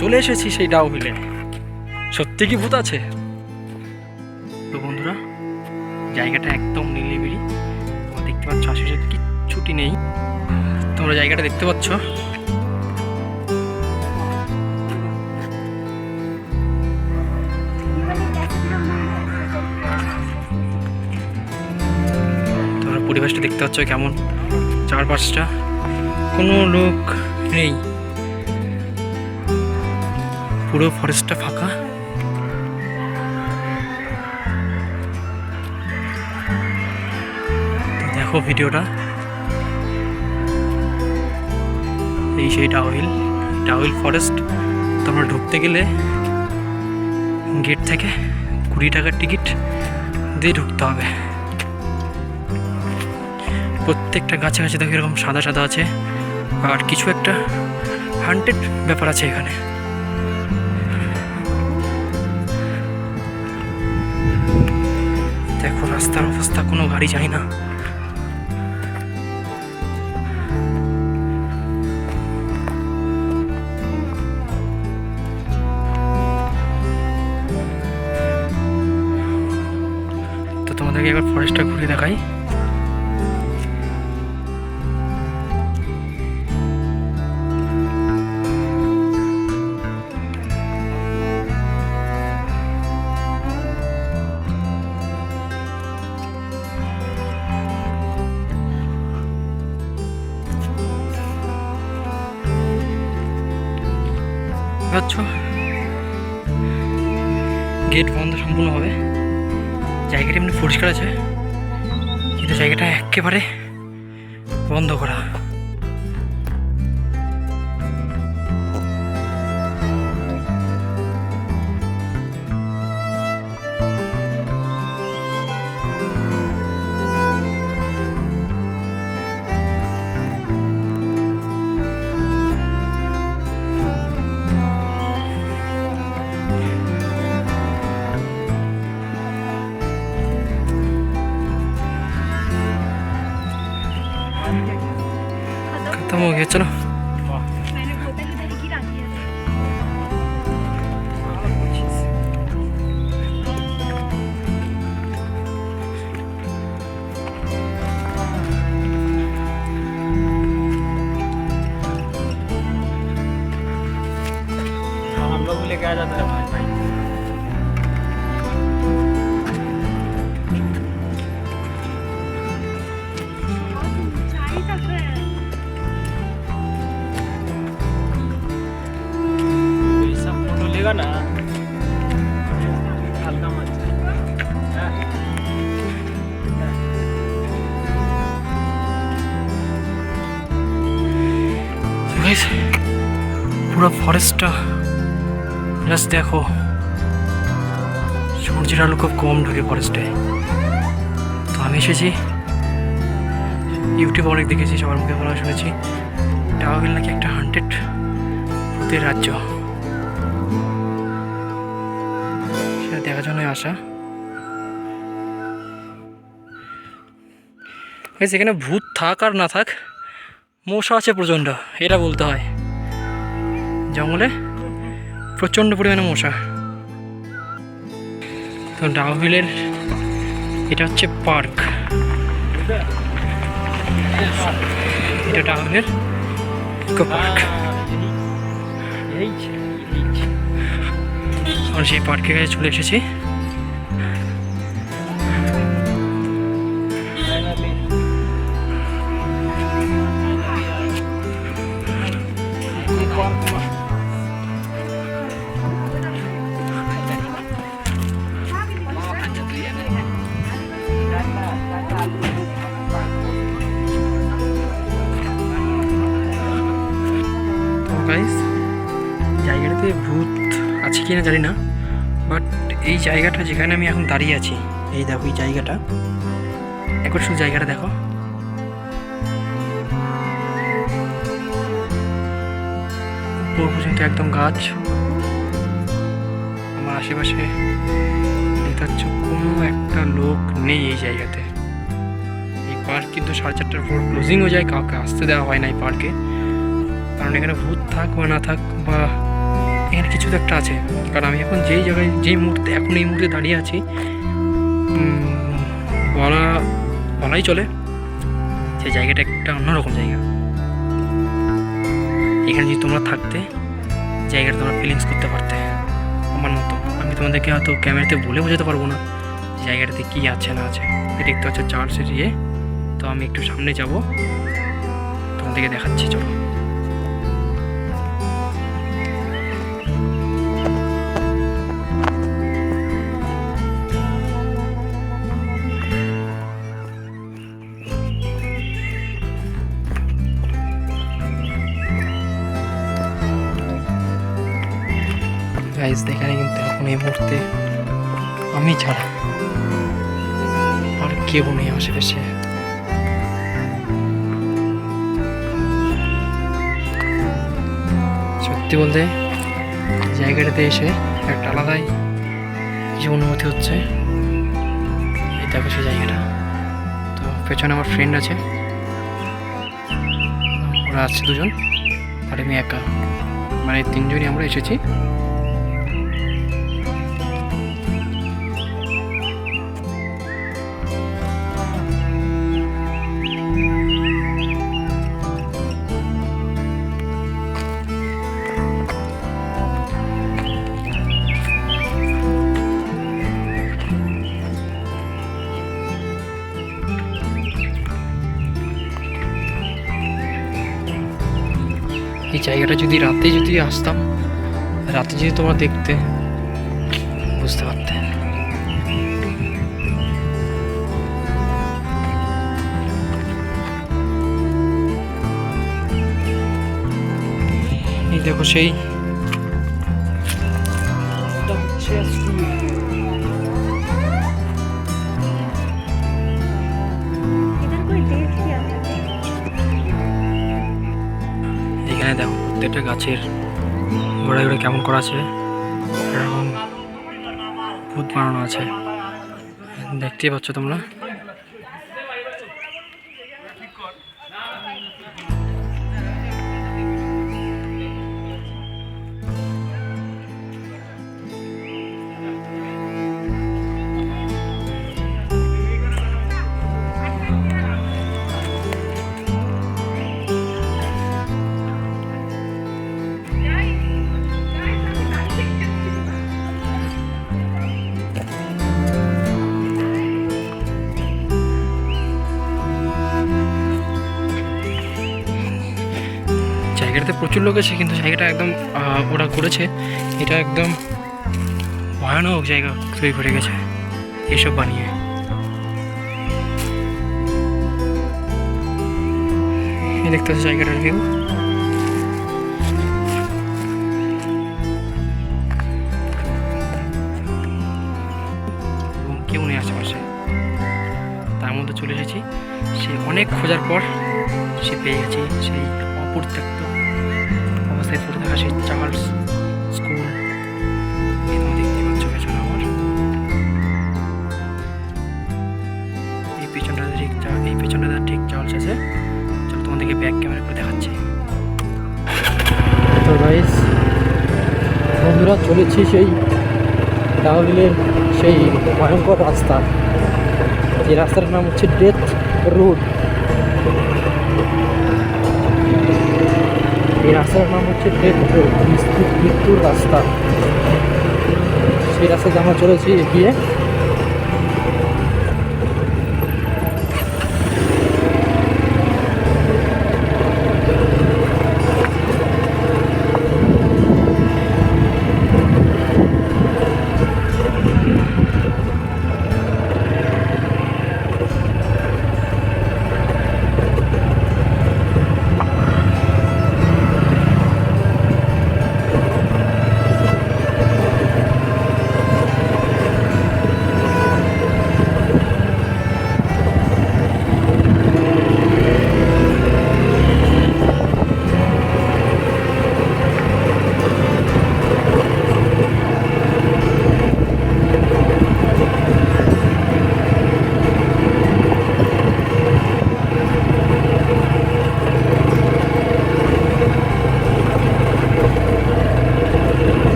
চলে এসেছি সেই ডাউ হিলে। সত্যি কি ভূত আছে? তো বন্ধুরা, জায়গাটা একদম নিরিবিলি, তোমরা দেখতে পাচ্ছ আশেপাশে কিচ্ছুটি নেই। তোমরা জায়গাটা দেখতে পাচ্ছ। তোমরা পরিবেশটা দেখতে পাচ্ছ কেমন, চারপাশটা কোনো লোক নেই, পুরো ফরেস্টটা ফাঁকা। দেখো ভিডিওটা, এই সেই ডাউ হিল ফরেস্ট। তোমরা ঢুকতে গেলে গেট থেকে 20 টাকার টিকিট দিয়ে ঢুকতে হবে। প্রত্যেকটা গাছে গাছে দেখো এরকম সাদা সাদা আছে, আর কিছু একটা হান্টেড ব্যাপার আছে এখানে। দেখো রাস্তার অবস্থা, কোনো গাড়ি যায় না। তো তোমাদেরকে এবার ফরেস্টটা ঘুরে দেখাই। গেট বন্ধ সম্পূর্ণভাবে। জায়গাটা এমনি পরিষ্কার আছে, কিন্তু জায়গাটা একেবারে বন্ধ করা। खत्म हो गया, चलो। मैंने बोतल इधर ही रखी है। हम लोग लेके आ जाते हैं भाई। चाय तक है। ऐसा फोटो लेगा ना, हल्का मत। पूरा फरेस्टটা জাস্ট দেখো, সূর্যের আলো খুব কম ঢোকে ফরেস্টে। তো আমি এসেছি, ইউটিউবে অনেক দেখেছি, সবার মুখে বলা শুনেছি ডাউ হিল নাকি একটা হান্টেড ভূতের রাজ্য। সেটা দেখার জন্যই আসা। এখানে ভূত থাক আর না থাক, মশা আছে প্রচণ্ড, এটা বলতে হয়। জঙ্গলে প্রচণ্ড পরিমাণে মশা। তো ডাউ হিলের এটা হচ্ছে পার্ক, এটা ডাউ হিলের ইকো পার্ক। আমরা সেই পার্কের কাছে চলে এসেছি। গাইস, জায়গাটাতে ভূত আছে কিনা জানি না, বাট এই জায়গাটা যেখানে আমি এখন দাঁড়িয়ে আছি, এই দেখো এই জায়গাটা, একবার শুধু জায়গাটা দেখো। উপর পর্যন্ত একদম গাছ। আমার আশেপাশে দেখতে পাচ্ছ কোনো একটা লোক নেই এই জায়গাতে। এই পার্ক কিন্তু 4:30টার পর ক্লোজিং হয়ে যায়, কাউকে আসতে দেওয়া হয় না এই পার্কে। কারণ এখানে ভূত থাক বা না থাক বা এখানে কিছু তো একটা আছে, কারণ আমি এখন যেই জায়গায় যেই মুহূর্তে এখন এই মুহূর্তে দাঁড়িয়ে আছি বলাই চলে সেই জায়গাটা একটা অন্যরকম জায়গা। এখানে যদি তোমরা থাকতে জায়গাটা তোমরা ফিলিংস করতে পারতে আমার মতো। আমি তোমাদেরকে হয়তো ক্যামেরাতে বলে বোঝাতে পারবো না জায়গাটাতে কী আছে না আছে। দেখতে হচ্ছে চার্চের তো আমি একটু সামনে যাব, তোমাদেরকে দেখাচ্ছি, চলো। গাইস এখানে কিন্তু এখন এই মুহূর্তে আমি ছাড়া আর কেউ নেই আশেপাশে। সত্যি বলতে জায়গাটাতে এসে একটা আলাদাই কিছু অনুভূতি হচ্ছে। এই দেখো সেই জায়গাটা, তো পেছনে আমার ফ্রেন্ড আছে, ওরা আসছে দুজন আর আমি একা, মানে তিনজনই আমরা এসেছি। এই জায়গাটা যদি আসতাম, রাতে যদি তোমরা দেখতে, বুঝতে পারতে। এই দেখো সেই इधर कोई देख लिया এখানে দেখো প্রত্যেকটা গাছের গোড়ায় গোড়ায় কেমন করা আছে, এরকম ভূত বানানো আছে, দেখতেই পাচ্ছ তোমরা। জায়গাটাতে প্রচুর লোক আছে, কিন্তু জায়গাটা একদম ওরা করেছে এটা একদম ভয়ানক জায়গা তৈরি করে গেছে এসব বানিয়ে। দেখতে পাচ্ছি জায়গাটার ভিউ। এবং কেউ নেই আশেপাশে, তার মধ্যে চলে এসেছি। সে অনেক খোঁজার পর সে পেয়ে গেছে সেই অপরিত্যক্ত অবস্থায় পড়ে থাকা সেই চার্লস স্কুল। দেখতে পাচ্ছ পেছনে আমার এই পেছনটা ঠিক চার্লস আছে। চলো তোমাদেরকে ব্যাক ক্যামেরা করে দেখাচ্ছি। তো গাইস বন্ধুরা, চলেছি সেই ডাউহিলের সেই ভয়ঙ্কর রাস্তা, যে রাস্তাটার নাম হচ্ছে ডেথ রোড। এই রাস্তার নাম হচ্ছে ডেথ রোড, মৃত্যুর রাস্তা। সেই রাস্তাতে আমরা চলেছি এগিয়ে।